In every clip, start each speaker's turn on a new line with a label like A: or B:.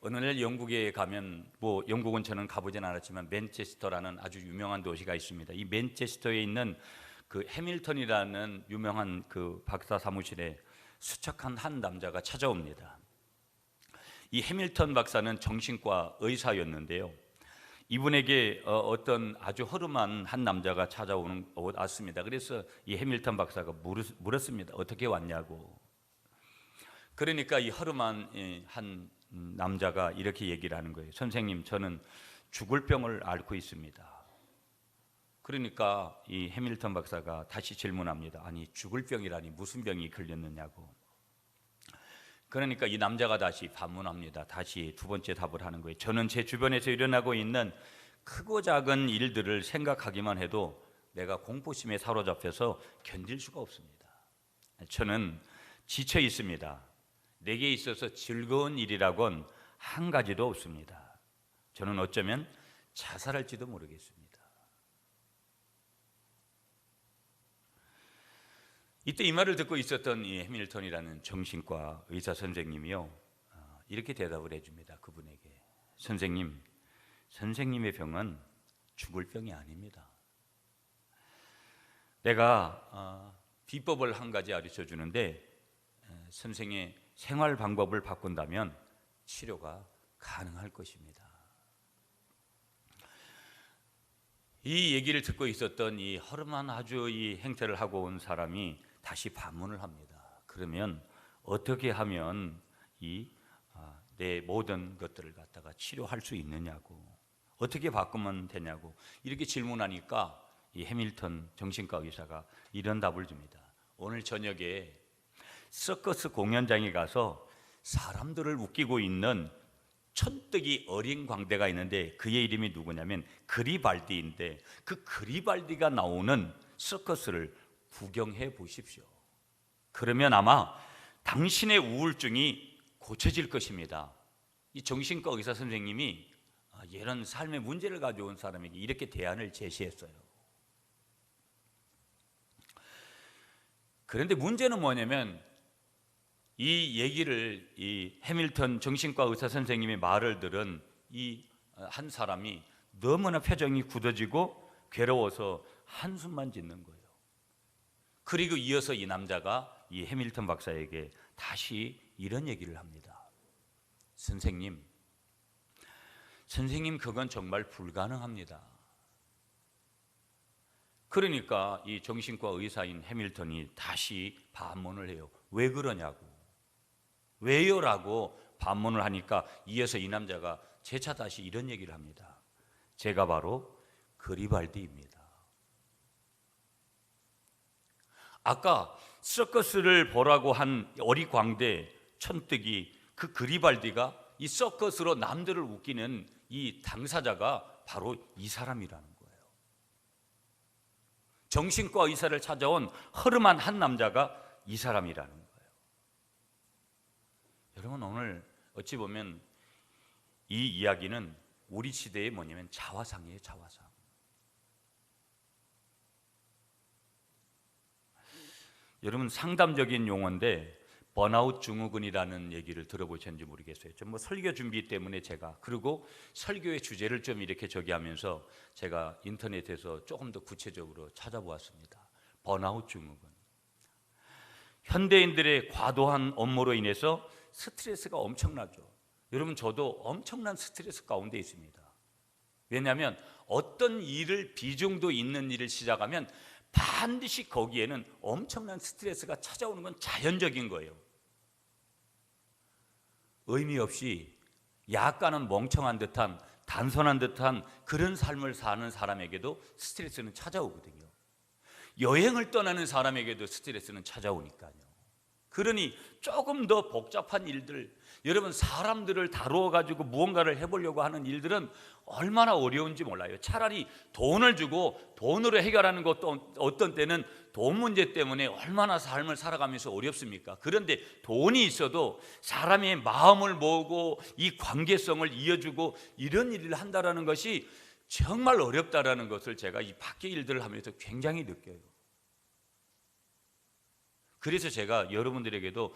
A: 어느 날 영국에 가면, 영국은 저는 가보진 않았지만 맨체스터라는 아주 유명한 도시가 있습니다. 이 맨체스터에 있는 그 해밀턴이라는 유명한 그 박사 사무실에 수척한 한 남자가 찾아옵니다. 이 해밀턴 박사는 정신과 의사였는데요. 이분에게 어떤 아주 허름한 한 남자가 왔습니다. 그래서 이 해밀턴 박사가 물었습니다. 어떻게 왔냐고. 그러니까 이 허름한 한 남자가 이렇게 얘기를 하는 거예요. 선생님, 저는 죽을 병을 앓고 있습니다. 그러니까 이 해밀턴 박사가 다시 질문합니다. 아니, 죽을 병이라니 무슨 병이 걸렸느냐고. 그러니까 이 남자가 다시 반문합니다. 다시 두 번째 답을 하는 거예요. 저는 제 주변에서 일어나고 있는 크고 작은 일들을 생각하기만 해도 내가 공포심에 사로잡혀서 견딜 수가 없습니다. 저는 지쳐 있습니다. 내게 있어서 즐거운 일이라곤 한 가지도 없습니다. 저는 어쩌면 자살할지도 모르겠습니다. 이때 이 말을 듣고 있었던 이 해밀턴이라는 정신과 의사 선생님이요, 이렇게 대답을 해줍니다. 그분에게, 선생님, 선생님의 병은 죽을 병이 아닙니다. 내가 비법을 한 가지 가르쳐 주는데 선생의 생활 방법을 바꾼다면 치료가 가능할 것입니다. 이 얘기를 듣고 있었던 이 허름한 아주 이 행태를 하고 온 사람이 다시 반문을 합니다. 그러면 어떻게 하면 내 모든 것들을 갖다가 치료할 수 있느냐고, 어떻게 바꾸면 되냐고 이렇게 질문하니까 이 해밀턴 정신과 의사가 이런 답을 줍니다. 오늘 저녁에 서커스 공연장에 가서 사람들을 웃기고 있는 천뜨기 어린 광대가 있는데 그의 이름이 누구냐면 그리발디인데, 그 그리발디가 나오는 서커스를 구경해 보십시오. 그러면 아마 당신의 우울증이 고쳐질 것입니다. 이 정신과 의사 선생님이 이런 삶의 문제를 가져온 사람에게 이렇게 대안을 제시했어요. 그런데 문제는 뭐냐면 이 얘기를, 이 해밀턴 정신과 의사 선생님의 말을 들은 이 한 사람이 너무나 표정이 굳어지고 괴로워서 한숨만 짓는 거예요. 그리고 이어서 이 남자가 이 해밀턴 박사에게 다시 이런 얘기를 합니다. 선생님, 그건 정말 불가능합니다. 그러니까 이 정신과 의사인 해밀턴이 다시 반문을 해요. 왜 그러냐고, 왜요? 라고 반문을 하니까 이어서 이 남자가 재차 다시 이런 얘기를 합니다. 제가 바로 그리발디입니다. 아까 서커스를 보라고 한 어리광대 천뜨기 그 그리발디가 이 서커스로 남들을 웃기는 이 당사자가 바로 이 사람이라는 거예요. 정신과 의사를 찾아온 허름한 한 남자가 이 사람이라는 거예요. 여러분, 오늘 어찌 보면 이 이야기는 우리 시대의 뭐냐면 자화상이에요. 자화상. 여러분, 상담적인 용어인데 번아웃 증후군이라는 얘기를 들어보셨는지 모르겠어요. 좀 설교 준비 때문에 그리고 설교의 주제를 좀 이렇게 하면서 제가 인터넷에서 조금 더 구체적으로 찾아보았습니다. 번아웃 증후군. 현대인들의 과도한 업무로 인해서 스트레스가 엄청나죠. 여러분, 저도 엄청난 스트레스 가운데 있습니다. 왜냐하면 어떤 일을, 비중도 있는 일을 시작하면 반드시 거기에는 엄청난 스트레스가 찾아오는 건 자연적인 거예요. 의미 없이 약간은 멍청한 듯한, 단순한 듯한 그런 삶을 사는 사람에게도 스트레스는 찾아오거든요. 여행을 떠나는 사람에게도 스트레스는 찾아오니까요. 그러니 조금 더 복잡한 일들, 여러분, 사람들을 다루어 가지고 무언가를 해보려고 하는 일들은 얼마나 어려운지 몰라요. 차라리 돈을 주고 돈으로 해결하는 것도 어떤 때는 돈 문제 때문에 얼마나 삶을 살아가면서 어렵습니까? 그런데 돈이 있어도 사람의 마음을 모으고 이 관계성을 이어주고 이런 일을 한다는 것이 정말 어렵다는 것을 제가 이 밖의 일들을 하면서 굉장히 느껴요. 그래서 제가 여러분들에게도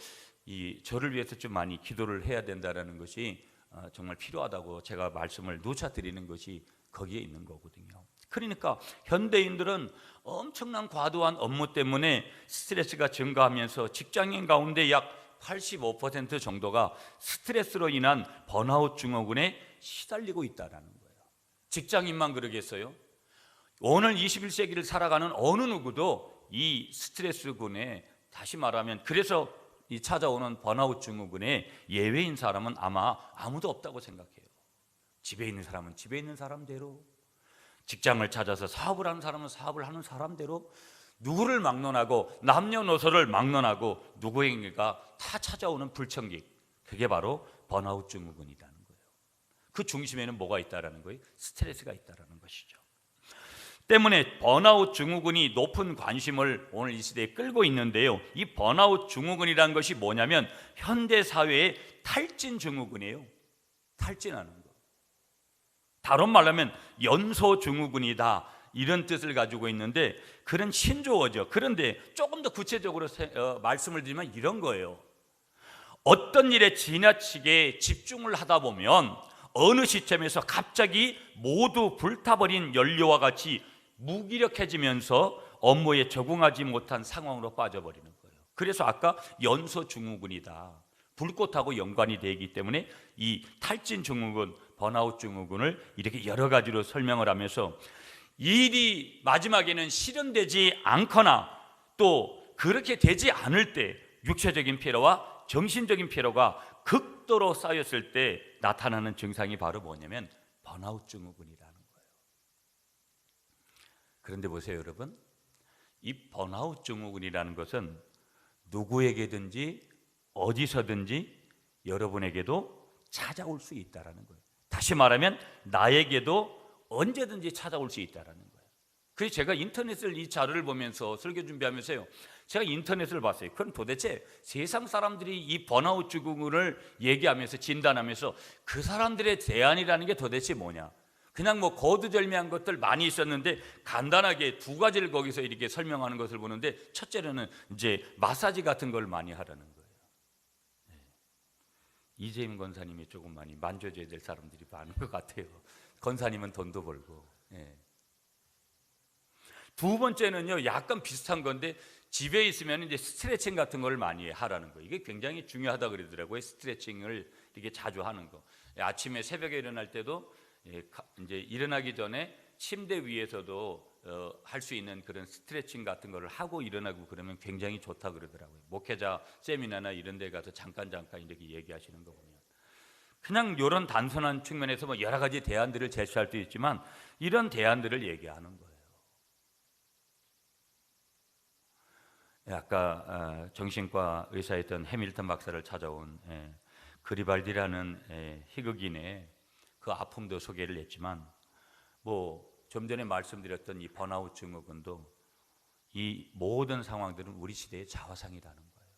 A: 저를 위해서 좀 많이 기도를 해야 된다는 것이 정말 필요하다고 제가 말씀을 누차 드리는 것이 거기에 있는 거거든요. 그러니까 현대인들은 엄청난 과도한 업무 때문에 스트레스가 증가하면서 직장인 가운데 약 85% 정도가 스트레스로 인한 번아웃 증후군에 시달리고 있다는 거예요. 직장인만 그러겠어요? 오늘 21세기를 살아가는 어느 누구도 이 스트레스군에, 다시 말하면 그래서 이 찾아오는 번아웃 증후군에 예외인 사람은 아마 아무도 없다고 생각해요. 집에 있는 사람은 집에 있는 사람대로, 직장을 찾아서 사업을 하는 사람은 사업을 하는 사람대로, 누구를 막론하고 남녀노소를 막론하고 누구에게가 다 찾아오는 불청객, 그게 바로 번아웃 증후군이라는 거예요. 그 중심에는 뭐가 있다라는 거예요? 스트레스가 있다라는 것이죠. 때문에 번아웃 증후군이 높은 관심을 오늘 이 시대에 끌고 있는데요, 이 번아웃 증후군이라는 것이 뭐냐면 현대 사회의 탈진 증후군이에요. 탈진하는 거. 다른 말로 하면 연소 증후군이다, 이런 뜻을 가지고 있는데 그런 신조어죠. 그런데 조금 더 구체적으로 말씀을 드리면 이런 거예요. 어떤 일에 지나치게 집중을 하다 보면 어느 시점에서 갑자기 모두 불타버린 연료와 같이 무기력해지면서 업무에 적응하지 못한 상황으로 빠져버리는 거예요. 그래서 아까 연소 증후군이다, 불꽃하고 연관이 되기 때문에 이 탈진 증후군, 번아웃 증후군을 이렇게 여러 가지로 설명을 하면서 일이 마지막에는 실현되지 않거나 또 그렇게 되지 않을 때 육체적인 피로와 정신적인 피로가 극도로 쌓였을 때 나타나는 증상이 바로 뭐냐면 번아웃 증후군이라는 거예요. 그런데 보세요, 여러분, 이 번아웃 증후군이라는 것은 누구에게든지 어디서든지 여러분에게도 찾아올 수 있다는 거예요. 다시 말하면 나에게도 언제든지 찾아올 수 있다는 거예요. 그래서 제가 인터넷을, 이 자료를 보면서 설교 준비하면서요, 제가 인터넷을 봤어요. 그럼 도대체 세상 사람들이 이 번아웃 증후군을 얘기하면서 진단하면서 그 사람들의 대안이라는 게 도대체 뭐냐, 그냥 뭐 거두절미한 것들 많이 있었는데 간단하게 두 가지를 거기서 이렇게 설명하는 것을 보는데, 첫째로는 이제 마사지 같은 걸 많이 하라는 거예요. 이재임 권사님이 조금 많이 만져줘야 될 사람들이 많은 것 같아요. 권사님은 돈도 벌고. 두 번째는요, 약간 비슷한 건데 집에 있으면 이제 스트레칭 같은 걸 많이 하라는 거예요. 이게 굉장히 중요하다 그러더라고요. 스트레칭을 이렇게 자주 하는 거. 아침에 새벽에 일어날 때도 이제 일어나기 전에 침대 위에서도 할 수 있는 그런 스트레칭 같은 거를 하고 일어나고 그러면 굉장히 좋다 그러더라고요. 목회자 세미나나 이런 데 가서 잠깐 이렇게 얘기하시는 거 보면 그냥 이런 단순한 측면에서 뭐 여러 가지 대안들을 제시할 수 있지만 이런 대안들을 얘기하는 거예요. 아까 정신과 의사였던 해밀턴 박사를 찾아온 그리발디라는 희극인의 그 아픔도 소개를 했지만, 뭐 좀 전에 말씀드렸던 이 번아웃 증후군도 이 모든 상황들은 우리 시대의 자화상이라는 거예요.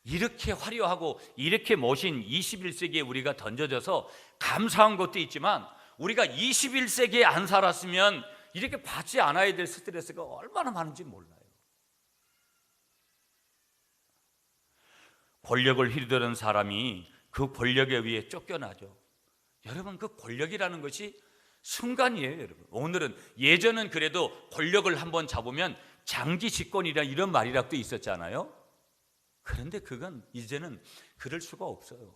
A: 이렇게 화려하고 이렇게 멋진 21세기에 우리가 던져져서 감사한 것도 있지만, 우리가 21세기에 안 살았으면 이렇게 받지 않아야 될 스트레스가 얼마나 많은지 몰라요. 권력을 휘두르는 사람이 그 권력에 의해 쫓겨나죠. 여러분, 그 권력이라는 것이 순간이에요, 여러분. 오늘은, 예전은 그래도 권력을 한번 잡으면 장기 집권이라 이런 말이라도 있었잖아요. 그런데 그건 이제는 그럴 수가 없어요.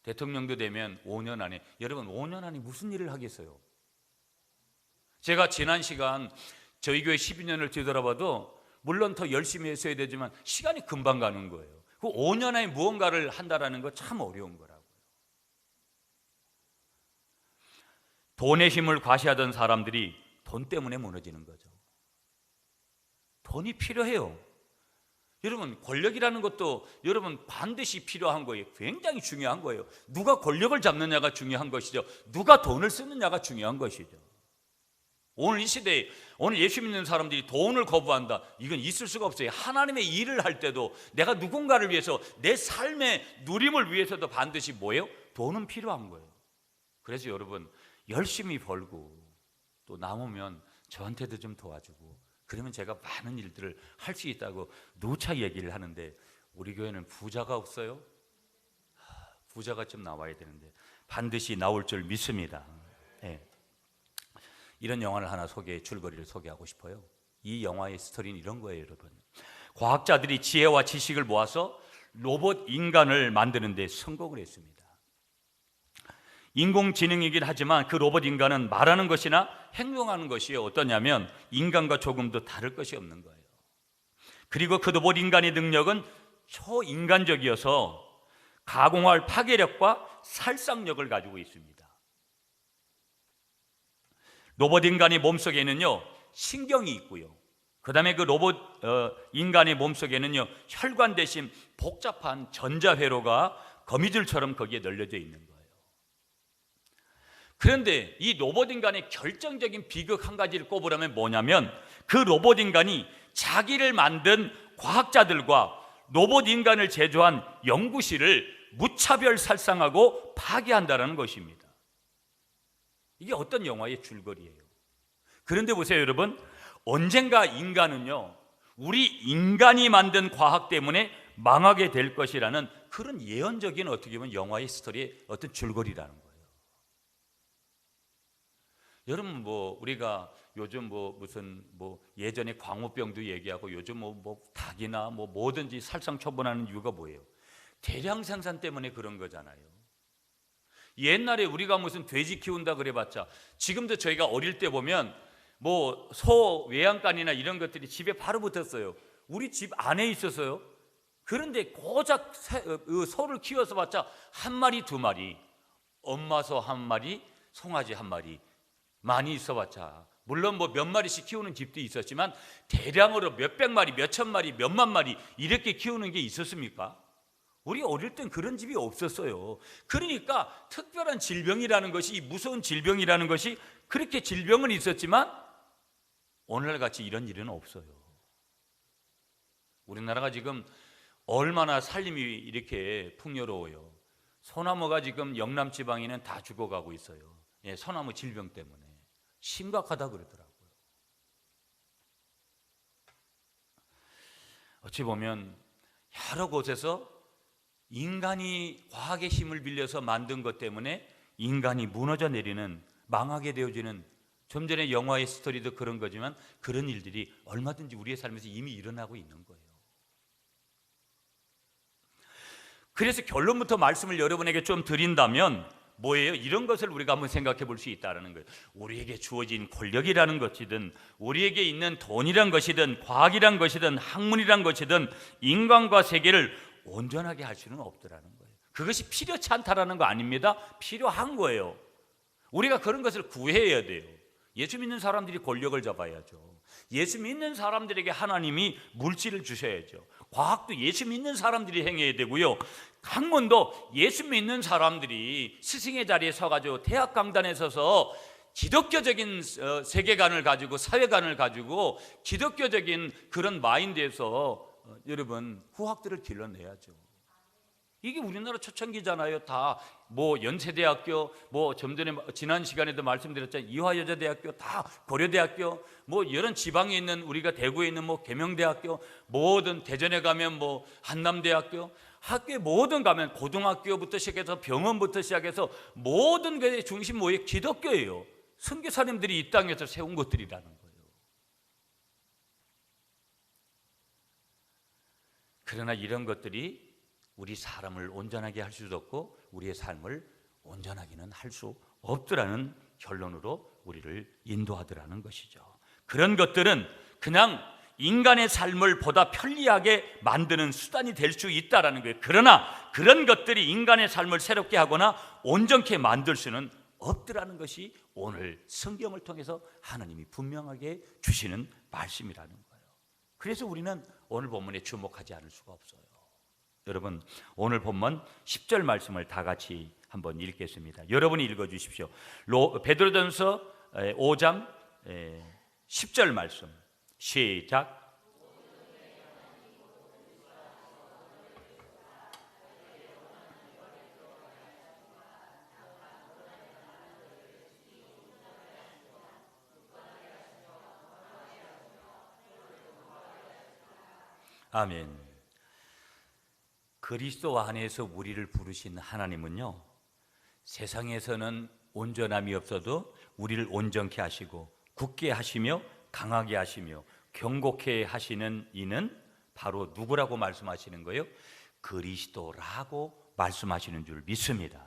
A: 대통령도 되면 5년 안에, 여러분 5년 안에 무슨 일을 하겠어요? 제가 지난 시간 저희 교회 12년을 뒤돌아봐도 물론 더 열심히 했어야 되지만 시간이 금방 가는 거예요. 그 5년 안에 무언가를 한다라는 거 참 어려운 거라고요. 돈의 힘을 과시하던 사람들이 돈 때문에 무너지는 거죠. 돈이 필요해요. 여러분, 권력이라는 것도 여러분 반드시 필요한 거예요. 굉장히 중요한 거예요. 누가 권력을 잡느냐가 중요한 것이죠. 누가 돈을 쓰느냐가 중요한 것이죠. 오늘 이 시대에, 오늘 예수 믿는 사람들이 돈을 거부한다, 이건 있을 수가 없어요. 하나님의 일을 할 때도 내가 누군가를 위해서, 내 삶의 누림을 위해서도 반드시 뭐예요? 돈은 필요한 거예요. 그래서 여러분, 열심히 벌고 또 남으면 저한테도 좀 도와주고, 그러면 제가 많은 일들을 할 수 있다고 누차 얘기를 하는데, 우리 교회는 부자가 없어요? 부자가 좀 나와야 되는데 반드시 나올 줄 믿습니다. 네. 이런 영화를 하나 줄거리를 소개하고 싶어요. 이 영화의 스토리는 이런 거예요, 여러분. 과학자들이 지혜와 지식을 모아서 로봇 인간을 만드는 데 성공을 했습니다. 인공지능이긴 하지만 그 로봇 인간은 말하는 것이나 행동하는 것이 어떠냐면 인간과 조금도 다를 것이 없는 거예요. 그리고 그 로봇 인간의 능력은 초인간적이어서 가공할 파괴력과 살상력을 가지고 있습니다. 로봇 인간의 몸속에는요 신경이 있고요, 그 다음에 그 로봇 인간의 몸속에는요 혈관 대신 복잡한 전자회로가 거미줄처럼 거기에 널려져 있는 거예요. 그런데 이 로봇 인간의 결정적인 비극 한 가지를 꼽으라면 뭐냐면, 그 로봇 인간이 자기를 만든 과학자들과 로봇 인간을 제조한 연구실을 무차별 살상하고 파괴한다는 것입니다. 이게 어떤 영화의 줄거리예요. 그런데 보세요, 여러분. 언젠가 인간은요 우리 인간이 만든 과학 때문에 망하게 될 것이라는 그런 예언적인, 어떻게 보면 영화의 스토리의 어떤 줄거리라는 거예요. 여러분, 우리가 요즘 무슨 예전에 광우병도 얘기하고 요즘 닭이나 뭐든지 살상처분하는 이유가 뭐예요? 대량 생산 때문에 그런 거잖아요. 옛날에 우리가 무슨 돼지 키운다 그래봤자, 지금도 저희가 어릴 때 보면 소 외양간이나 이런 것들이 집에 바로 붙었어요. 우리 집 안에 있었어요. 그런데 고작 소를 키워서 봤자 한 마리 두 마리, 엄마 소 한 마리, 송아지 한 마리, 많이 있어봤자, 물론 몇 마리씩 키우는 집도 있었지만 대량으로 몇백 마리, 몇천 마리, 몇만 마리 이렇게 키우는 게 있었습니까? 우리 어릴 땐 그런 집이 없었어요. 그러니까 특별한 질병이라는 것이, 이 무서운 질병이라는 것이, 그렇게 질병은 있었지만 오늘날같이 이런 일은 없어요. 우리나라가 지금 얼마나 살림이 이렇게 풍요로워요. 소나무가 지금 영남 지방에는 다 죽어가고 있어요. 소나무 질병 때문에 심각하다 그러더라고요. 어찌 보면 여러 곳에서 인간이 과학의 힘을 빌려서 만든 것 때문에 인간이 무너져 내리는, 망하게 되어지는, 좀 전에 영화의 스토리도 그런 거지만 그런 일들이 얼마든지 우리의 삶에서 이미 일어나고 있는 거예요. 그래서 결론부터 말씀을 여러분에게 좀 드린다면 뭐예요? 이런 것을 우리가 한번 생각해 볼 수 있다는 거예요. 우리에게 주어진 권력이라는 것이든, 우리에게 있는 돈이란 것이든, 과학이란 것이든, 학문이란 것이든 인간과 세계를 온전하게 할 수는 없더라는 거예요. 그것이 필요치 않다라는 거 아닙니다. 필요한 거예요. 우리가 그런 것을 구해야 돼요. 예수 믿는 사람들이 권력을 잡아야죠. 예수 믿는 사람들에게 하나님이 물질을 주셔야죠. 과학도 예수 믿는 사람들이 행해야 되고요, 학문도 예수 믿는 사람들이 스승의 자리에 서가지고 대학 강단에 서서 기독교적인 세계관을 가지고, 사회관을 가지고 기독교적인 그런 마인드에서 여러분 후학들을 길러내야죠. 이게 우리나라 초창기잖아요. 다 연세대학교, 좀 전에 지난 시간에도 말씀드렸잖아요. 이화여자대학교, 다 고려대학교, 이런 지방에 있는, 우리가 대구에 있는 계명대학교, 뭐든 대전에 가면 한남대학교, 학교에 뭐든 가면 고등학교부터 시작해서 병원부터 시작해서 모든 것의 중심 뭐예요? 기독교예요. 선교사님들이 이 땅에서 세운 것들이라는 거예요. 그러나 이런 것들이 우리 사람을 온전하게 할 수도 없고 우리의 삶을 온전하게는 할 수 없더라는 결론으로 우리를 인도하더라는 것이죠. 그런 것들은 그냥 인간의 삶을 보다 편리하게 만드는 수단이 될 수 있다는 거예요. 그러나 그런 것들이 인간의 삶을 새롭게 하거나 온전케 만들 수는 없더라는 것이 오늘 성경을 통해서 하나님이 분명하게 주시는 말씀이라는 거예요. 그래서 우리는 오늘 본문에 주목하지 않을 수가 없어요. 여러분, 오늘 본문 10절 말씀을 다 같이 한번 읽겠습니다. 여러분이 읽어주십시오. 베드로전서 5장 10절 말씀 시작. 아멘. 그리스도 안에서 우리를 부르신 하나님은요, 세상에서는 온전함이 없어도 우리를 온전케 하시고 굳게 하시며 강하게 하시며 경고케 하시는 이는 바로 누구라고 말씀하시는 거예요? 그리스도라고 말씀하시는 줄 믿습니다.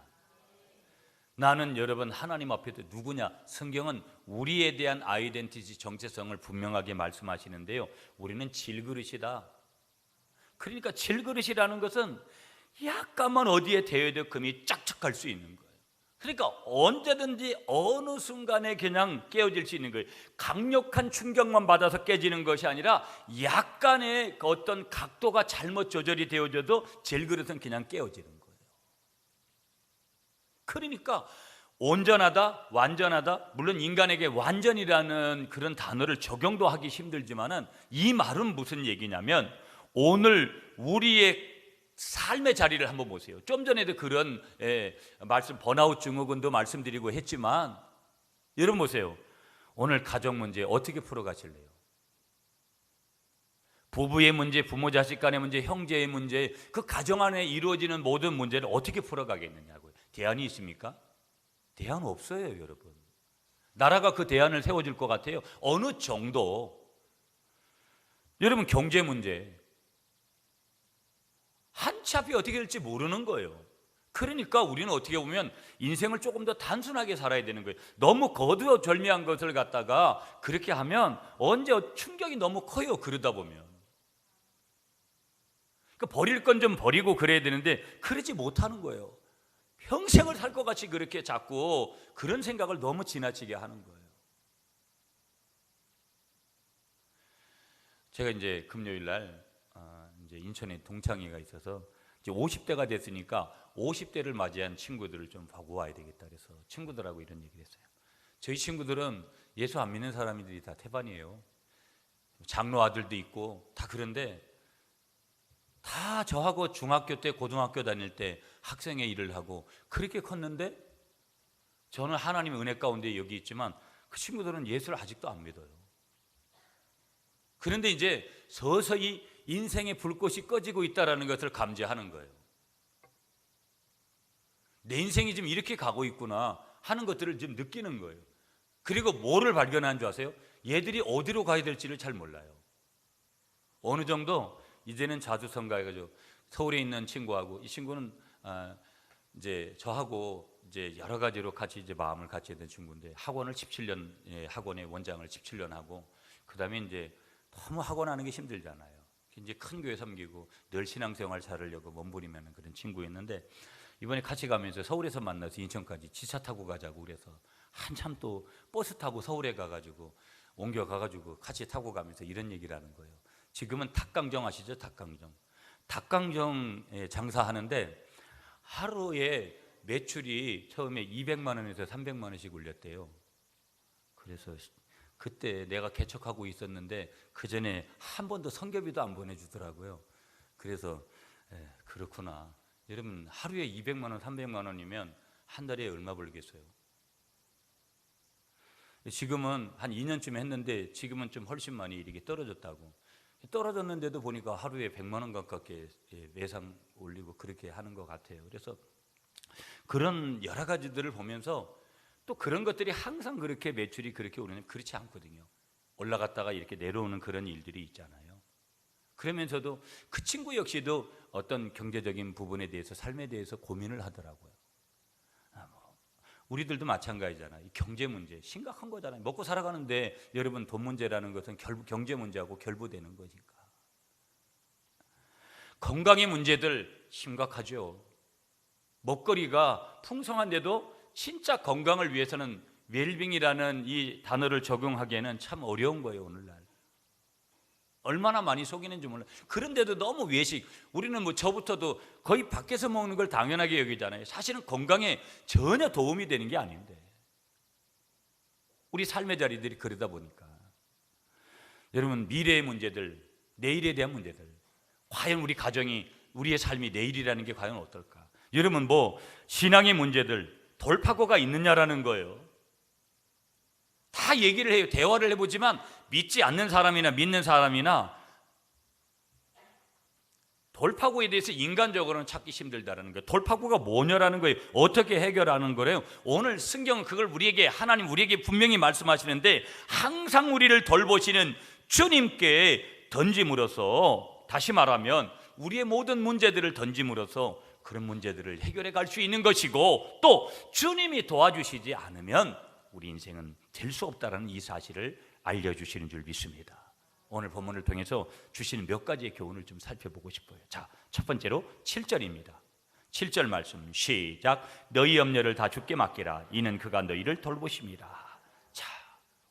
A: 나는 여러분 하나님 앞에서 누구냐? 성경은 우리에 대한 아이덴티티 정체성을 분명하게 말씀하시는데요, 우리는 질그릇이다. 그러니까 질그릇이라는 것은 약간만 어디에 대여도 금이 쫙쫙 갈 수 있는 거예요. 그러니까 언제든지 어느 순간에 그냥 깨어질 수 있는 거예요. 강력한 충격만 받아서 깨지는 것이 아니라 약간의 어떤 각도가 잘못 조절이 되어져도 질그릇은 그냥 깨어지는 거예요. 그러니까 온전하다, 완전하다, 물론 인간에게 완전이라는 그런 단어를 적용도 하기 힘들지만은 이 말은 무슨 얘기냐면 오늘 우리의 삶의 자리를 한번 보세요. 좀 전에도 그런 말씀, 번아웃 증후군도 말씀드리고 했지만 여러분 보세요. 오늘 가정 문제 어떻게 풀어가실래요? 부부의 문제, 부모 자식 간의 문제, 형제의 문제, 그 가정 안에 이루어지는 모든 문제를 어떻게 풀어가겠느냐고요. 대안이 있습니까? 대안 없어요, 여러분. 나라가 그 대안을 세워줄 것 같아요? 어느 정도. 여러분 경제 문제 한치 앞이 어떻게 될지 모르는 거예요. 그러니까 우리는 어떻게 보면 인생을 조금 더 단순하게 살아야 되는 거예요. 너무 거두절미한 것을 갖다가 그렇게 하면 언제 충격이 너무 커요. 그러다 보면 그러니까 버릴 건 좀 버리고 그래야 되는데 그러지 못하는 거예요. 평생을 살 것 같이 그렇게 자꾸 그런 생각을 너무 지나치게 하는 거예요. 제가 이제 금요일 날 이제 인천에 동창회가 있어서 이제 50대가 됐으니까 50대를 맞이한 친구들을 좀 보고 와야 되겠다 그래서 친구들하고 이런 얘기를 했어요. 저희 친구들은 예수 안 믿는 사람들이 다 태반이에요. 장로 아들도 있고 다. 그런데 다 저하고 중학교 때 고등학교 다닐 때 학생의 일을 하고 그렇게 컸는데 저는 하나님의 은혜 가운데 여기 있지만 그 친구들은 예수를 아직도 안 믿어요. 그런데 이제 서서히 인생의 불꽃이 꺼지고 있다는 것을 감지하는 거예요. 내 인생이 지금 이렇게 가고 있구나 하는 것들을 지금 느끼는 거예요. 그리고 뭐를 발견한 줄 아세요? 얘들이 어디로 가야 될지를 잘 몰라요. 어느 정도 이제는 자주 성가해가지고 서울에 있는 친구하고, 이 친구는 이제 저하고 이제 여러 가지로 같이 이제 마음을 같이 했던 친구인데 학원을 17년 학원의 원장을 17년 하고 그다음에 이제 너무 학원 하는 게 힘들잖아요. 이제 큰 교회 섬기고 늘 신앙생활 살으려고 몸부림하는 그런 친구였는데 이번에 같이 가면서 서울에서 만나서 인천까지 지차 타고 가자고 그래서 한참 또 버스 타고 서울에 가가지고 옮겨가가지고 같이 타고 가면서 이런 얘기를 하는 거예요. 지금은 닭강정 아시죠? 닭강정에 장사하는데 하루에 매출이 처음에 200만 원에서 300만 원씩 올렸대요. 그래서 그때 내가 개척하고 있었는데 그 전에 한 번도 선교비도 안 보내주더라고요. 그래서 그렇구나. 여러분 하루에 200만 원, 300만 원이면 한 달에 얼마 벌겠어요? 지금은 한 2년쯤 했는데 지금은 좀 훨씬 많이 이렇게 떨어졌다고. 떨어졌는데도 보니까 하루에 100만 원 가깝게 매상 올리고 그렇게 하는 것 같아요. 그래서 그런 여러 가지들을 보면서 또 그런 것들이 항상 그렇게 매출이 그렇게 오르는 그렇지 않거든요. 올라갔다가 이렇게 내려오는 그런 일들이 있잖아요. 그러면서도 그 친구 역시도 어떤 경제적인 부분에 대해서 삶에 대해서 고민을 하더라고요. 우리들도 마찬가지잖아요. 경제 문제 심각한 거잖아요. 먹고 살아가는데 여러분 돈 문제라는 것은 결국 경제 문제하고 결부되는 거니까. 건강의 문제들 심각하죠. 먹거리가 풍성한데도 진짜 건강을 위해서는 웰빙이라는 이 단어를 적용하기에는 참 어려운 거예요. 오늘날 얼마나 많이 속이는지 몰라요. 그런데도 너무 외식, 우리는 뭐 저부터도 거의 밖에서 먹는 걸 당연하게 여기잖아요. 사실은 건강에 전혀 도움이 되는 게 아닌데 우리 삶의 자리들이 그러다 보니까 여러분 미래의 문제들, 내일에 대한 문제들, 과연 우리 가정이, 우리의 삶이 내일이라는 게 과연 어떨까? 여러분 뭐 신앙의 문제들, 돌파구가 있느냐라는 거예요. 다 얘기를 해요. 대화를 해보지만 믿지 않는 사람이나 믿는 사람이나 돌파구에 대해서 인간적으로는 찾기 힘들다라는 거예요. 돌파구가 뭐냐라는 거예요. 어떻게 해결하는 거래요? 오늘 성경은 그걸 우리에게, 하나님 우리에게 분명히 말씀하시는데, 항상 우리를 돌보시는 주님께 던짐으로써, 다시 말하면 우리의 모든 문제들을 던짐으로써 그런 문제들을 해결해 갈 수 있는 것이고, 또 주님이 도와주시지 않으면 우리 인생은 될 수 없다라는 이 사실을 알려주시는 줄 믿습니다. 오늘 본문을 통해서 주시는 몇 가지의 교훈을 좀 살펴보고 싶어요. 자, 첫 번째로 7절입니다. 7절 말씀 시작. 너희 염려를 다 주께 맡기라. 이는 그가 너희를 돌보십니다. 자,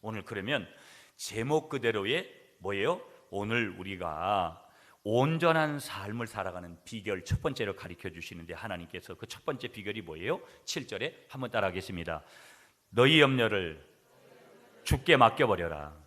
A: 오늘 그러면 제목 그대로의 뭐예요? 오늘 우리가 온전한 삶을 살아가는 비결 첫 번째로 가르쳐 주시는데, 하나님께서 그 첫 번째 비결이 뭐예요? 7절에 한번 따라하겠습니다. 너희 염려를 주께 맡겨버려라.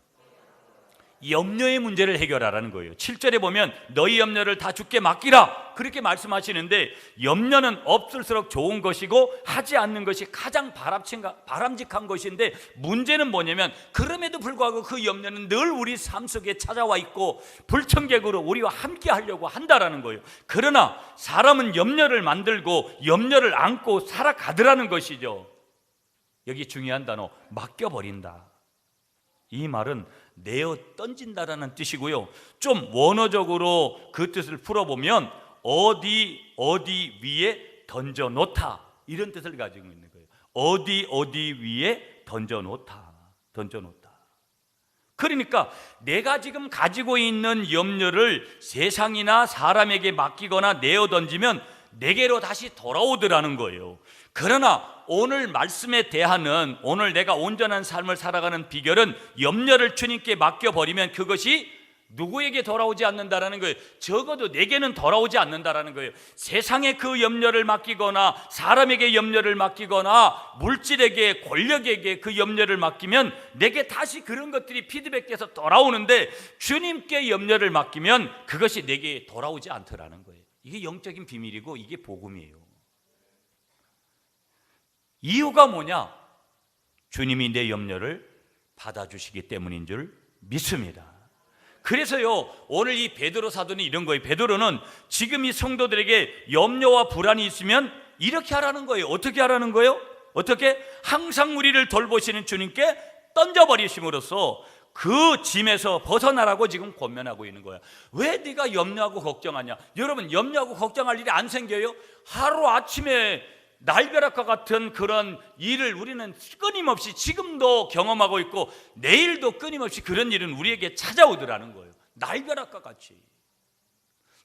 A: 염려의 문제를 해결하라는 거예요. 7절에 보면 너희 염려를 다 주께 맡기라 그렇게 말씀하시는데, 염려는 없을수록 좋은 것이고 하지 않는 것이 가장 바람직한 것인데, 문제는 뭐냐면 그럼에도 불구하고 그 염려는 늘 우리 삶 속에 찾아와 있고 불청객으로 우리와 함께 하려고 한다라는 거예요. 그러나 사람은 염려를 만들고 염려를 안고 살아가더라는 것이죠. 여기 중요한 단어 맡겨버린다. 이 말은 내어 던진다라는 뜻이고요. 좀 원어적으로 그 뜻을 풀어보면 어디 위에 던져 놓다 이런 뜻을 가지고 있는 거예요. 어디 위에 던져 놓다. 그러니까 내가 지금 가지고 있는 염려를 세상이나 사람에게 맡기거나 내어 던지면 내게로 다시 돌아오더라는 거예요. 그러나 오늘 말씀에 대하는, 오늘 내가 온전한 삶을 살아가는 비결은 염려를 주님께 맡겨버리면 그것이 누구에게 돌아오지 않는다라는 거예요. 적어도 내게는 돌아오지 않는다라는 거예요. 세상에 그 염려를 맡기거나 사람에게 염려를 맡기거나 물질에게, 권력에게 그 염려를 맡기면 내게 다시 그런 것들이 피드백돼서 돌아오는데, 주님께 염려를 맡기면 그것이 내게 돌아오지 않더라는 거예요. 이게 영적인 비밀이고 이게 복음이에요. 이유가 뭐냐? 주님이 내 염려를 받아주시기 때문인 줄 믿습니다. 그래서요, 오늘 이 베드로 사도는 이런 거예요. 베드로는 지금 이 성도들에게 염려와 불안이 있으면 이렇게 하라는 거예요. 어떻게 하라는 거예요? 어떻게? 항상 우리를 돌보시는 주님께 던져버리심으로써 그 짐에서 벗어나라고 지금 권면하고 있는 거야. 왜 네가 염려하고 걱정하냐? 여러분, 염려하고 걱정할 일이 안 생겨요? 하루아침에 날벼락과 같은 그런 일을 우리는 끊임없이 지금도 경험하고 있고 내일도 끊임없이 그런 일은 우리에게 찾아오더라는 거예요. 날벼락과 같이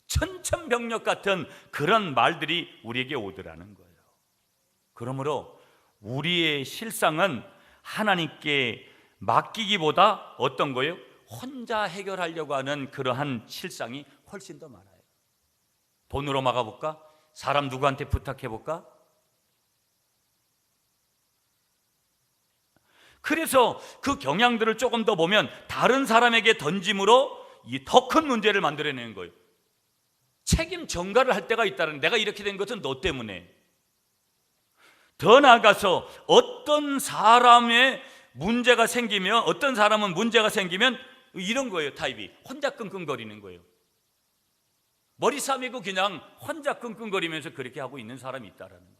A: 천천병력 같은 그런 말들이 우리에게 오더라는 거예요. 그러므로 우리의 실상은 하나님께 맡기기보다 어떤 거예요? 혼자 해결하려고 하는 그러한 실상이 훨씬 더 많아요. 돈으로 막아볼까? 사람 누구한테 부탁해볼까? 그래서 그 경향들을 조금 더 보면 다른 사람에게 던짐으로 이 더 큰 문제를 만들어내는 거예요. 책임 전가를 할 때가 있다는, 내가 이렇게 된 것은 너 때문에. 더 나아가서 어떤 사람의 문제가 생기면, 어떤 사람은 문제가 생기면 이런 거예요. 타입이 혼자 끙끙거리는 거예요. 머리 싸매고 그냥 혼자 끙끙거리면서 그렇게 하고 있는 사람이 있다라는 거예요.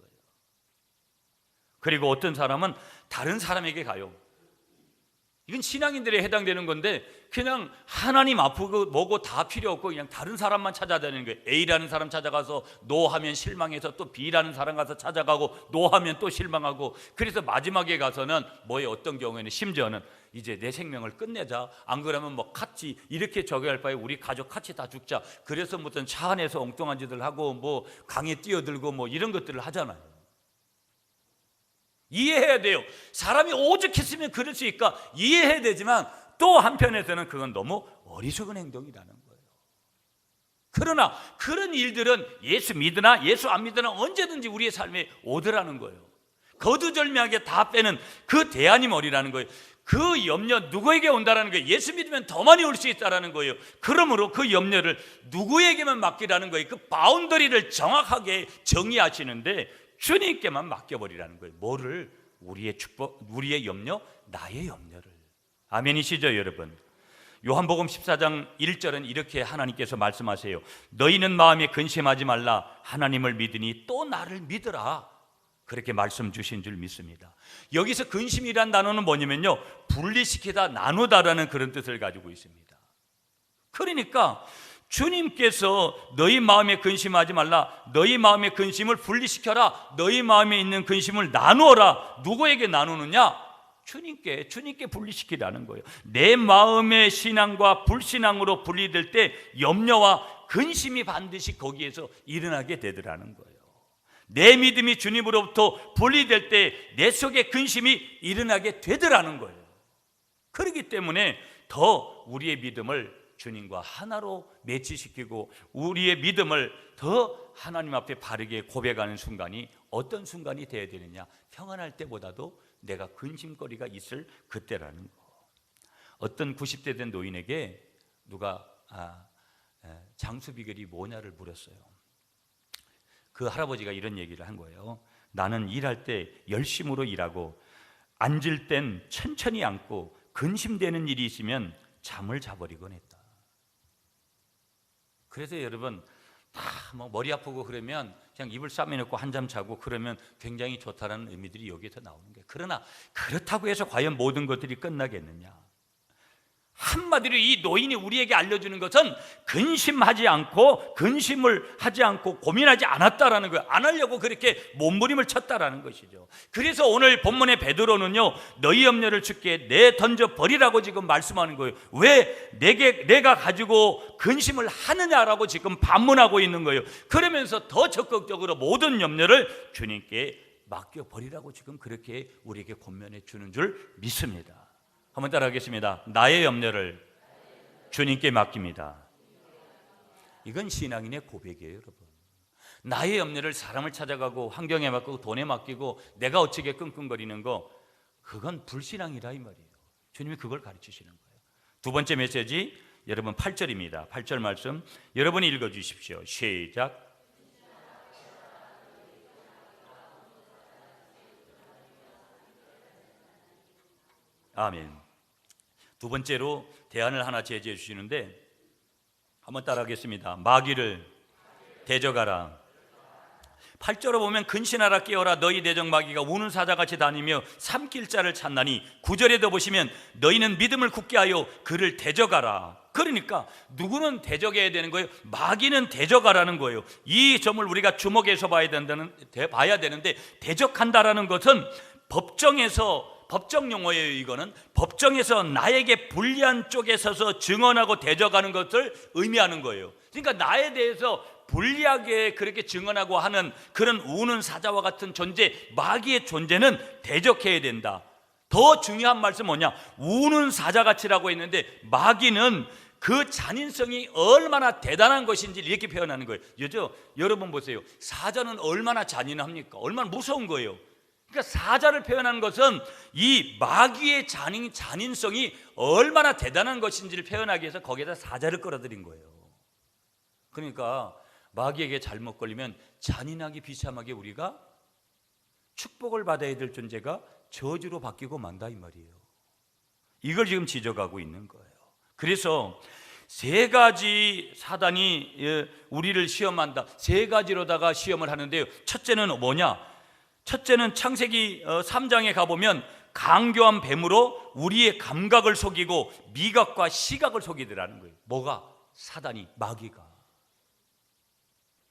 A: 그리고 어떤 사람은 다른 사람에게 가요. 이건 신앙인들에 해당되는 건데 그냥 하나님 아프고 뭐고 다 필요 없고 그냥 다른 사람만 찾아다니는 거예요. A라는 사람 찾아가서 노하면 실망해서 또 B라는 사람 가서 찾아가고 노하면 또 실망하고, 그래서 마지막에 가서는 뭐예요? 어떤 경우에는 심지어는 이제 내 생명을 끝내자, 안 그러면 뭐 같이 이렇게 저기할 바에 우리 가족 같이 다 죽자, 그래서 무슨 차 안에서 엉뚱한 짓을 하고 뭐 강에 뛰어들고 뭐 이런 것들을 하잖아요. 이해해야 돼요. 사람이 오죽했으면 그럴 수 있까 이해해야 되지만 또 한편에서는 그건 너무 어리석은 행동이라는 거예요. 그러나 그런 일들은 예수 믿으나 예수 안 믿으나 언제든지 우리의 삶에 오더라는 거예요. 거두절미하게 다 빼는 그 대안이머리라는 거예요. 그 염려 누구에게 온다라는 거예요? 예수 믿으면 더 많이 올 수 있다라는 거예요. 그러므로 그 염려를 누구에게만 맡기라는 거예요. 그 바운더리를 정확하게 정의하시는데 주님께만 맡겨버리라는 거예요. 뭐를? 우리의 축복, 우리의 염려, 나의 염려를. 아멘이시죠 여러분? 요한복음 14장 1절은 이렇게 하나님께서 말씀하세요. 너희는 마음에 근심하지 말라. 하나님을 믿으니 또 나를 믿으라. 그렇게 말씀 주신 줄 믿습니다. 여기서 근심이란 단어는 뭐냐면요, 분리시키다, 나누다라는 그런 뜻을 가지고 있습니다. 그러니까 주님께서 너희 마음에 근심하지 말라, 너희 마음의 근심을 분리시켜라, 너희 마음에 있는 근심을 나누어라. 누구에게 나누느냐? 주님께 분리시키라는 거예요. 내 마음의 신앙과 불신앙으로 분리될 때 염려와 근심이 반드시 거기에서 일어나게 되더라는 거예요. 내 믿음이 주님으로부터 분리될 때 내 속에 근심이 일어나게 되더라는 거예요. 그렇기 때문에 더 우리의 믿음을 주님과 하나로 매치시키고 우리의 믿음을 더 하나님 앞에 바르게 고백하는 순간이 어떤 순간이 되어야 되느냐? 평안할 때보다도 내가 근심거리가 있을 그때라는 거. 어떤 90대 된 노인에게 누가 장수비결이 뭐냐를 물었어요. 그 할아버지가 이런 얘기를 한 거예요. 나는 일할 때 열심으로 일하고 앉을 땐 천천히 앉고 근심되는 일이 있으면 잠을 자버리곤 했다. 그래서 여러분 다 뭐 머리 아프고 그러면 그냥 이불 싸매놓고 한잠 자고 그러면 굉장히 좋다라는 의미들이 여기에서 나오는 거예요. 그러나 그렇다고 해서 과연 모든 것들이 끝나겠느냐? 한마디로 이 노인이 우리에게 알려주는 것은 근심을 하지 않고 고민하지 않았다라는 거예요. 안 하려고 그렇게 몸부림을 쳤다라는 것이죠. 그래서 오늘 본문의 베드로는요, 너희 염려를 주께 내던져 버리라고 지금 말씀하는 거예요. 왜 내가 가지고 근심을 하느냐라고 지금 반문하고 있는 거예요. 그러면서 더 적극적으로 모든 염려를 주님께 맡겨 버리라고 지금 그렇게 우리에게 권면해 주는 줄 믿습니다. 한번 따라하겠습니다. 나의 염려를 주님께 맡깁니다. 이건 신앙인의 고백이에요, 여러분. 나의 염려를 사람을 찾아가고 환경에 맡기고 돈에 맡기고 내가 어찌게 끙끙거리는 거, 그건 불신앙이라 이 말이에요. 주님이 그걸 가르치시는 거예요. 두 번째 메시지, 여러분 8절입니다. 8절 말씀 여러분이 읽어주십시오. 시작. 아멘. 두 번째로 대안을 하나 제시해 주시는데 한번 따라하겠습니다. 마귀를 대적하라. 8절을 보면 근신하라 깨어라 너희 대적 마귀가 우는 사자같이 다니며 삼킬 자를 찾나니 9절에도 보시면 너희는 믿음을 굳게 하여 그를 대적하라. 그러니까 누구는 대적해야 되는 거예요? 마귀는 대적하라는 거예요. 이 점을 우리가 주목해서 봐야 되는데 대적한다라는 것은 법정 용어예요. 이거는 법정에서 나에게 불리한 쪽에 서서 증언하고 대적하는 것을 의미하는 거예요. 그러니까 나에 대해서 불리하게 그렇게 증언하고 하는 그런 우는 사자와 같은 존재, 마귀의 존재는 대적해야 된다. 더 중요한 말씀 뭐냐? 우는 사자같이라고 했는데 마귀는 그 잔인성이 얼마나 대단한 것인지 이렇게 표현하는 거예요. 여러분 보세요. 사자는 얼마나 잔인합니까? 얼마나 무서운 거예요. 그러니까 사자를 표현하는 것은 이 마귀의 잔인성이 얼마나 대단한 것인지를 표현하기 위해서 거기에다 사자를 끌어들인 거예요. 그러니까 마귀에게 잘못 걸리면 잔인하게 비참하게 우리가 축복을 받아야 될 존재가 저주로 바뀌고 만다 이 말이에요. 이걸 지금 지적하고 있는 거예요. 그래서 세 가지 사단이 우리를 시험한다. 세 가지로다가 시험을 하는데요. 첫째는 뭐냐? 첫째는 창세기 3장에 가보면 강교한 뱀으로 우리의 감각을 속이고 미각과 시각을 속이더라는 거예요. 뭐가? 사단이, 마귀가.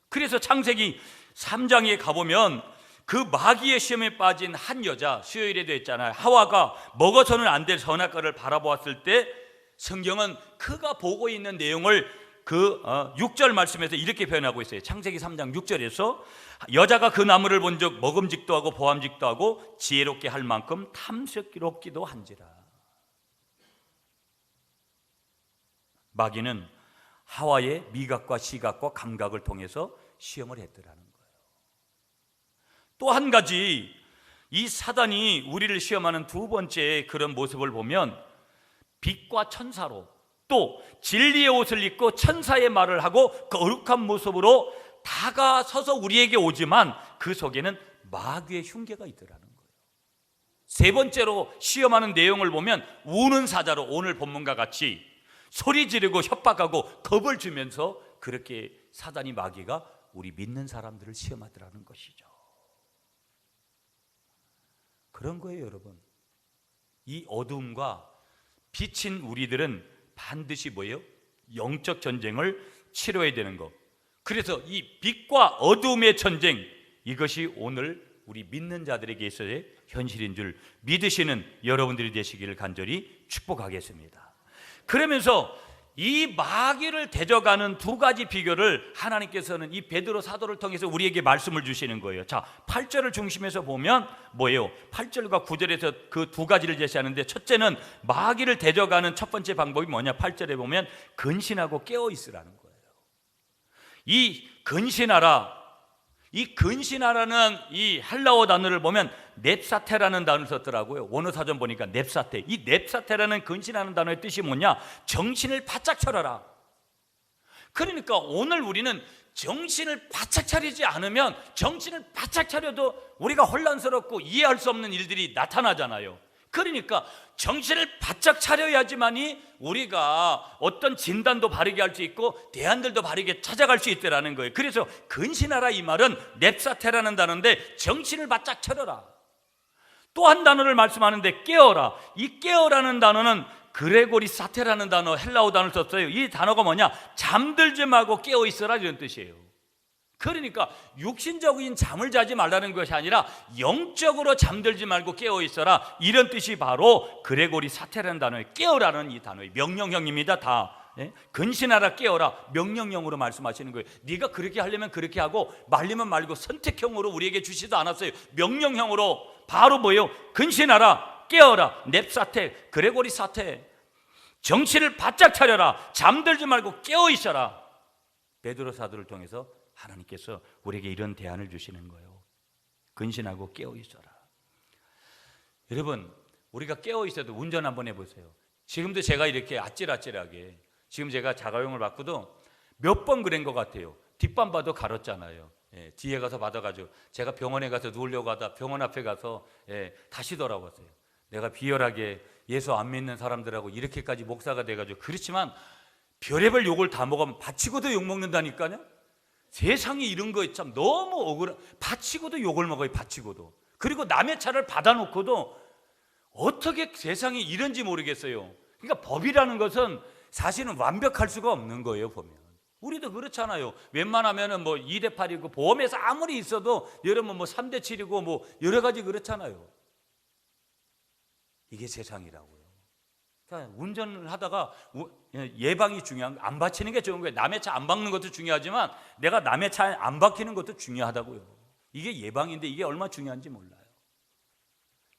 A: 그래서 창세기 3장에 가보면 그 마귀의 시험에 빠진 한 여자, 수요일에도 했잖아요. 하와가 먹어서는 안 될 선악과를 바라보았을 때 성경은 그가 보고 있는 내용을 그 6절 말씀에서 이렇게 표현하고 있어요. 창세기 3장 6절에서 여자가 그 나무를 본 적 먹음직도 하고 보암직도 하고 지혜롭게 할 만큼 탐스럽기도 한지라. 마귀는 하와의 미각과 시각과 감각을 통해서 시험을 했더라는 거예요. 또 한 가지, 이 사단이 우리를 시험하는 두 번째 그런 모습을 보면 빛과 천사로, 또 진리의 옷을 입고 천사의 말을 하고 거룩한 모습으로 다가서서 우리에게 오지만 그 속에는 마귀의 흉계가 있더라는 거예요. 세 번째로 시험하는 내용을 보면 우는 사자로, 오늘 본문과 같이 소리 지르고 협박하고 겁을 주면서 그렇게 사단이 마귀가 우리 믿는 사람들을 시험하더라는 것이죠. 그런 거예요, 여러분. 이 어둠과 빛인 우리들은 반드시 뭐예요? 영적 전쟁을 치러야 되는 것. 그래서 이 빛과 어둠의 전쟁, 이것이 오늘 우리 믿는 자들에게 있어서의 현실인 줄 믿으시는 여러분들이 되시기를 간절히 축복하겠습니다. 그러면서 이 마귀를 대적하는 두 가지 비결을 하나님께서는 이 베드로 사도를 통해서 우리에게 말씀을 주시는 거예요. 자, 8절을 중심에서 보면 뭐예요? 8절과 9절에서 그 두 가지를 제시하는데, 첫째는 마귀를 대적하는 첫 번째 방법이 뭐냐? 8절에 보면 근신하고 깨어 있으라는 거예요. 이 근신하라, 이 근신하라는 이 헬라어 단어를 보면 넵사테라는 단어를 썼더라고요. 원어사전 보니까 넵사테. 이 넵사테라는 근신하는 단어의 뜻이 뭐냐? 정신을 바짝 차려라. 그러니까 오늘 우리는 정신을 바짝 차리지 않으면, 정신을 바짝 차려도 우리가 혼란스럽고 이해할 수 없는 일들이 나타나잖아요. 그러니까 정신을 바짝 차려야지만이 우리가 어떤 진단도 바르게 할 수 있고 대안들도 바르게 찾아갈 수 있다는 거예요. 그래서 근신하라, 이 말은 넵사테라는 단어인데 정신을 바짝 차려라. 또 한 단어를 말씀하는데 깨어라. 이 깨어라는 단어는 그레고리 사테라는 단어, 헬라어 단어를 썼어요. 이 단어가 뭐냐? 잠들지 말고 깨어 있어라, 이런 뜻이에요. 그러니까 육신적인 잠을 자지 말라는 것이 아니라 영적으로 잠들지 말고 깨어 있어라, 이런 뜻이 바로 그레고리 사테라는 단어의 깨어라는 이 단어의 명령형입니다. 다 근신하라, 깨어라, 명령형으로 말씀하시는 거예요. 네가 그렇게 하려면 그렇게 하고 말리면 말고 선택형으로 우리에게 주시도 않았어요. 명령형으로 바로 뭐예요? 근신하라, 깨어라, 넵사테, 그레고리 사테, 정신을 바짝 차려라, 잠들지 말고 깨어 있어라. 베드로 사도를 통해서 하나님께서 우리에게 이런 대안을 주시는 거예요. 근신하고 깨어 있어라. 여러분, 우리가 깨어 있어도 운전 한번 해보세요. 지금도 제가 이렇게 아찔아찔하게, 지금 제가 자가용을 받고도 몇 번 그런 것 같아요. 뒷밤 봐도 가렸잖아요. 뒤에 가서 받아가지고 제가 병원에 가서 누우려고 하다 병원 앞에 가서 다시 돌아왔어요. 내가 비열하게 예수 안 믿는 사람들하고 이렇게까지 목사가 돼가지고, 그렇지만 별의별 욕을 다 먹으면 바치고도 욕 먹는다니까요. 세상에 이런 거 참 너무 억울해. 바치고도 욕을 먹어요. 바치고도. 그리고 남의 차를 받아놓고도 어떻게 세상에 이런지 모르겠어요. 그러니까 법이라는 것은 사실은 완벽할 수가 없는 거예요. 보면 우리도 그렇잖아요. 웬만하면은 뭐 2대 8이고 보험에서 아무리 있어도 여러분 뭐 3대 7이고 뭐 여러 가지 그렇잖아요. 이게 세상이라고요. 그러니까 운전을 하다가 예방이 중요한 거, 안 바치는 게 좋은 거예요. 남의 차 안 박는 것도 중요하지만 내가 남의 차에 안 박히는 것도 중요하다고요. 이게 예방인데 이게 얼마나 중요한지 몰라요.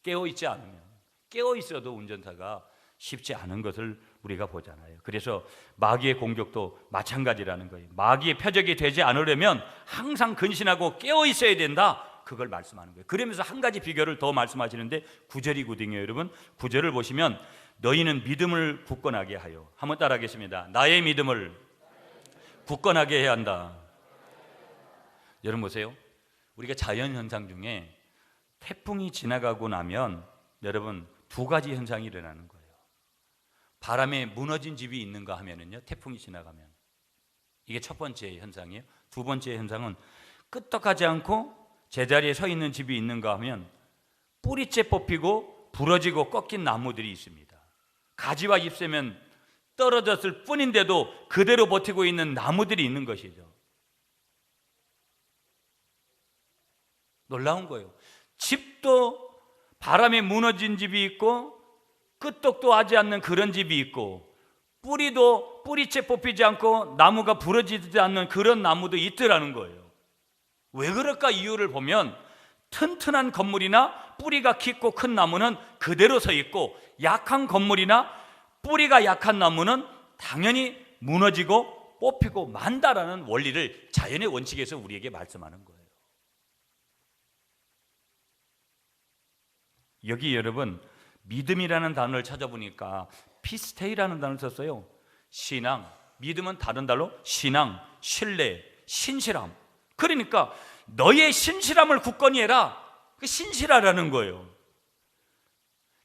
A: 깨어있지 않으면, 깨어있어도 운전사가 쉽지 않은 것을 우리가 보잖아요. 그래서 마귀의 공격도 마찬가지라는 거예요. 마귀의 표적이 되지 않으려면 항상 근신하고 깨어있어야 된다, 그걸 말씀하는 거예요. 그러면서 한 가지 비결을 더 말씀하시는데 9절이거든요. 여러분 9절을 보시면 너희는 믿음을 굳건하게 하여, 한번 따라하겠습니다. 나의 믿음을 굳건하게 해야 한다. 여러분 보세요. 우리가 자연현상 중에 태풍이 지나가고 나면 여러분 두 가지 현상이 일어나는 거예요. 바람에 무너진 집이 있는가 하면은요, 태풍이 지나가면 이게 첫 번째 현상이에요. 두 번째 현상은 끄떡하지 않고 제자리에 서 있는 집이 있는가 하면 뿌리째 뽑히고 부러지고 꺾인 나무들이 있습니다. 가지와 잎새면 떨어졌을 뿐인데도 그대로 버티고 있는 나무들이 있는 것이죠. 놀라운 거예요. 집도 바람에 무너진 집이 있고 끄떡도 하지 않는 그런 집이 있고, 뿌리도 뿌리채 뽑히지 않고 나무가 부러지지 않는 그런 나무도 있더라는 거예요. 왜 그럴까? 이유를 보면 튼튼한 건물이나 뿌리가 깊고 큰 나무는 그대로 서 있고, 약한 건물이나 뿌리가 약한 나무는 당연히 무너지고 뽑히고 만다라는 원리를 자연의 원칙에서 우리에게 말씀하는 거예요. 여기 여러분 믿음이라는 단어를 찾아보니까 피스테이라는 단어를 썼어요. 신앙, 믿음은 다른 단어로 신앙, 신뢰, 신실함. 그러니까 너의 신실함을 굳건히 해라, 신실하라는 거예요.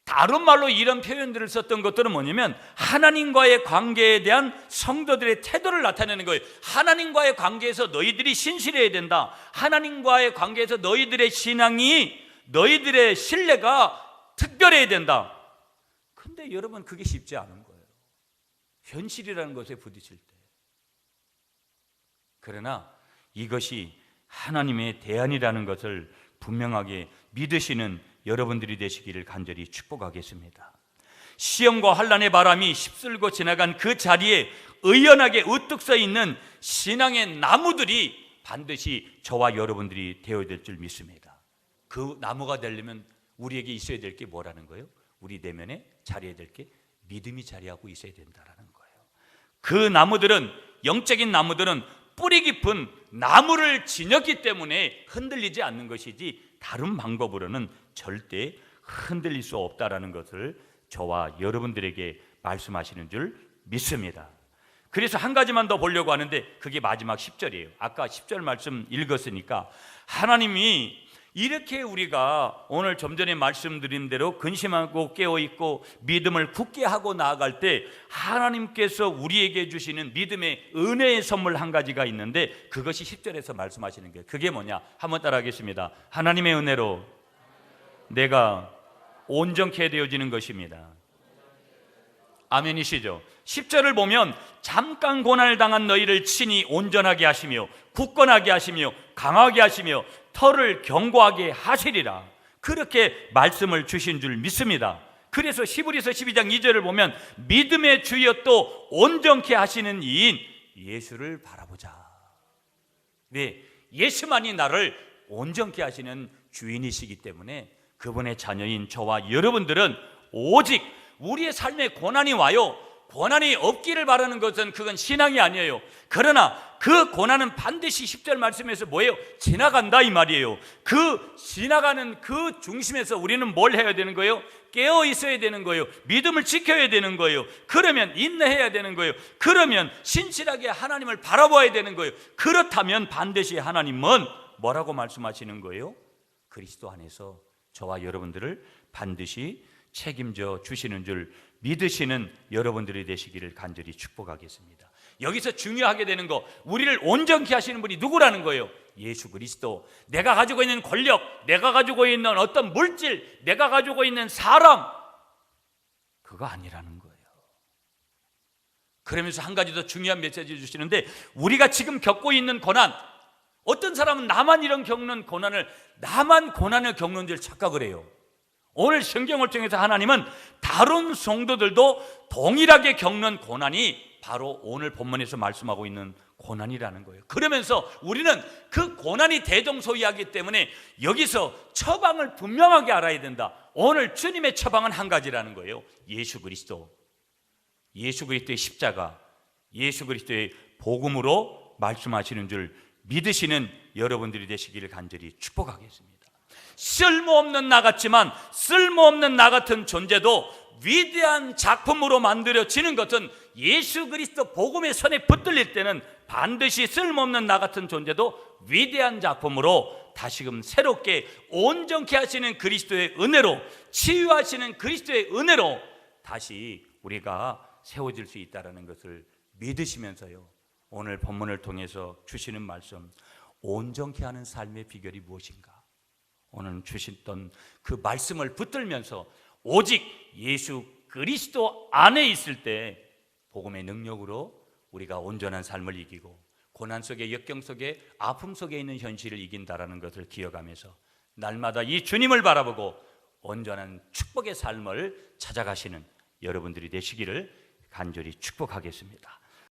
A: 다른 말로 이런 표현들을 썼던 것들은 뭐냐면 하나님과의 관계에 대한 성도들의 태도를 나타내는 거예요. 하나님과의 관계에서 너희들이 신실해야 된다. 하나님과의 관계에서 너희들의 신앙이, 너희들의 신뢰가 특별해야 된다. 근데 여러분, 그게 쉽지 않은 거예요. 현실이라는 것에 부딪힐 때. 그러나 이것이 하나님의 대안이라는 것을 분명하게 믿으시는 여러분들이 되시기를 간절히 축복하겠습니다. 시험과 환난의 바람이 휩쓸고 지나간 그 자리에 의연하게 우뚝 서 있는 신앙의 나무들이 반드시 저와 여러분들이 되어야 될 줄 믿습니다. 그 나무가 되려면 우리에게 있어야 될 게 뭐라는 거예요? 우리 내면에 자리해야 될 게 믿음이 자리하고 있어야 된다는 거예요. 그 나무들은, 영적인 나무들은 뿌리 깊은 나무를 지녔기 때문에 흔들리지 않는 것이지 다른 방법으로는 절대 흔들릴 수 없다는 것을 저와 여러분들에게 말씀하시는 줄 믿습니다. 그래서 한 가지만 더 보려고 하는데 그게 마지막 10절이에요. 아까 10절 말씀 읽었으니까 하나님이 이렇게 우리가 오늘 좀 전에 말씀드린 대로 근심하고 깨어있고 믿음을 굳게 하고 나아갈 때 하나님께서 우리에게 주시는 믿음의 은혜의 선물 한 가지가 있는데 그것이 10절에서 말씀하시는 거예요. 그게 뭐냐? 한번 따라 하겠습니다. 하나님의 은혜로 내가 온전케 되어지는 것입니다. 아멘이시죠? 10절을 보면 잠깐 고난을 당한 너희를 친히 온전하게 하시며 굳건하게 하시며 강하게 하시며 터를 견고하게 하시리라, 그렇게 말씀을 주신 줄 믿습니다. 그래서 히브리서 12장 2절을 보면 믿음의 주여 또 온전케 하시는 이인 예수를 바라보자. 네, 예수만이 나를 온전케 하시는 주인이시기 때문에 그분의 자녀인 저와 여러분들은 오직 우리의 삶에 고난이 와요. 고난이 없기를 바라는 것은 그건 신앙이 아니에요. 그러나 그 고난은 반드시 10절 말씀에서 뭐예요? 지나간다 이 말이에요. 그 지나가는 그 중심에서 우리는 뭘 해야 되는 거예요? 깨어 있어야 되는 거예요. 믿음을 지켜야 되는 거예요. 그러면 인내해야 되는 거예요. 그러면 신실하게 하나님을 바라봐야 되는 거예요. 그렇다면 반드시 하나님은 뭐라고 말씀하시는 거예요? 그리스도 안에서 저와 여러분들을 반드시 책임져 주시는 줄 믿으시는 여러분들이 되시기를 간절히 축복하겠습니다. 여기서 중요하게 되는 거, 우리를 온전케 하시는 분이 누구라는 거예요? 예수 그리스도. 내가 가지고 있는 권력, 내가 가지고 있는 어떤 물질, 내가 가지고 있는 사람, 그거 아니라는 거예요. 그러면서 한 가지 더 중요한 메시지를 주시는데, 우리가 지금 겪고 있는 고난, 어떤 사람은 나만 이런 겪는 고난을, 나만 고난을 겪는 줄 착각을 해요. 오늘 성경을 통해서 하나님은 다른 성도들도 동일하게 겪는 고난이 바로 오늘 본문에서 말씀하고 있는 고난이라는 거예요. 그러면서 우리는 그 고난이 대동소이하기 때문에 여기서 처방을 분명하게 알아야 된다. 오늘 주님의 처방은 한 가지라는 거예요. 예수 그리스도. 예수 그리스도의 십자가, 예수 그리스도의 복음으로 말씀하시는 줄 믿으시는 여러분들이 되시기를 간절히 축복하겠습니다. 쓸모없는 나 같지만 쓸모없는 나 같은 존재도 위대한 작품으로 만들어지는 것은 예수 그리스도 복음의 선에 붙들릴 때는 반드시 쓸모없는 나 같은 존재도 위대한 작품으로 다시금 새롭게 온전케 하시는 그리스도의 은혜로, 치유하시는 그리스도의 은혜로 다시 우리가 세워질 수 있다는 것을 믿으시면서요, 오늘 본문을 통해서 주시는 말씀, 온전케 하는 삶의 비결이 무엇인가? 오늘 주셨던 그 말씀을 붙들면서 오직 예수 그리스도 안에 있을 때 복음의 능력으로 우리가 온전한 삶을 이기고 고난 속에, 역경 속에, 아픔 속에 있는 현실을 이긴다라는 것을 기억하면서 날마다 이 주님을 바라보고 온전한 축복의 삶을 찾아가시는 여러분들이 되시기를 간절히 축복하겠습니다.